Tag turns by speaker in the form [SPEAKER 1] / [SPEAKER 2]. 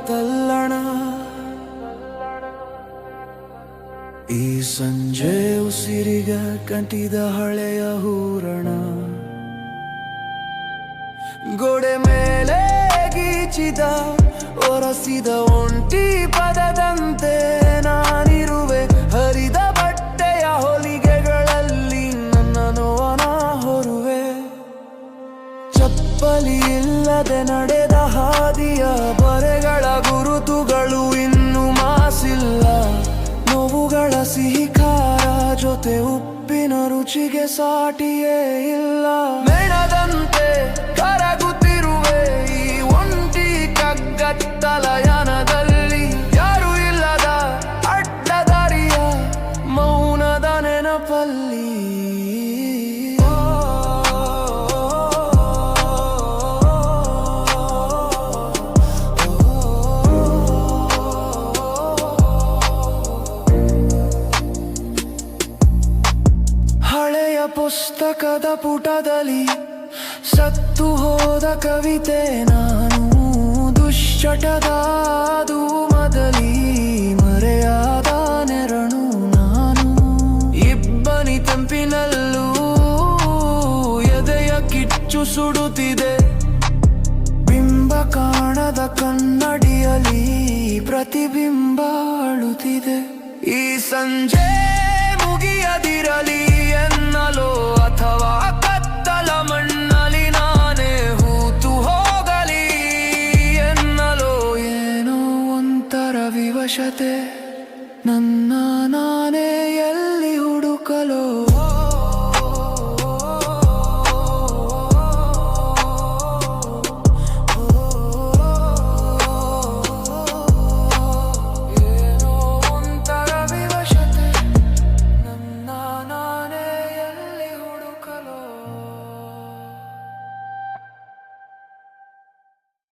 [SPEAKER 1] ತಲ್ಲಣ. ಈ ಸಂಜೆ ಉಸಿರಿಗ ಕಂಟಿದ ಹಳೆಯ ಹೂರಣ, ಗೋಡೆ ಮೇಲೆ ಗೀಚಿದ ಒರಸಿದ ಒಂಟಿ ಪದದಂತೆ ನಾನಿರುವೆ. ಹರಿದ ಬಟ್ಟೆಯ ಹೊಲಿಗೆಗಳಲ್ಲಿ ನನ್ನ ನೋವನ ಹೊರುವೆ. ಚಪ್ಪಲಿ ಇಲ್ಲದೆ ನಡೆದ ಹಾದಿಯ ಬರೆಗಳ ಗುರುತುಗಳು ಇನ್ನೂ ಮಾಸಿಲ್ಲ. ನೋವುಗಳ ಸಿಹಿ ಖಾರ ಜೊತೆ ಉಪ್ಪಿನ ರುಚಿಗೆ ಸಾಟಿಯೇ ಇಲ್ಲ. ಮೇಣದಂತೆ ಕರಗುತ್ತಿರುವೆ ಈ ಒಂಟಿ ಕಗ್ಗತ್ತಲ ಯಾನದಲ್ಲಿ. ಯಾರು ಇಲ್ಲದ ಅಡ್ಡದಾರಿಯ ಮೌನದ ನೆನಪಲ್ಲಿ. ಹಳೆಯ ಪುಸ್ತಕದ ಪುಟದಲ್ಲಿ ಸತ್ತು ಹೋದ ಕವಿತೆ ನಾನು. ದುಶ್ಚಟದ ಧೂಮದಲ್ಲಿ ಮರೆಯಾದ ನೆರಳು ನಾನು. ಇಬ್ಬನಿ ತಂಪಿನಲ್ಲೂ ಎದೆಯ ಕಿಚ್ಚು ಸುಡುತ್ತಿದೆ. ಬಿಂಬ ಕಾಣದ ಕನ್ನಡಿಯಲ್ಲಿ ಪ್ರತಿಬಿಂಬ ಅಳುತ್ತಿದೆ. ಈ ಸಂಜೆ ಮುಗಿಯದಿರಲಿ ಎನ್ನಲೋ ಅಥವಾ ಕತ್ತಲ ಮಣ್ಣಲ್ಲಿ ನಾನೇ ಹೂತು ಹೋಗಲಿ ಎನ್ನಲೋ. ಏನೋ ಒಂಥರ ವಿವಶತೆ ನನ್ನ ನಾನೇ ಎಲ್ಲಿ ಹುಡುಕಲೋ.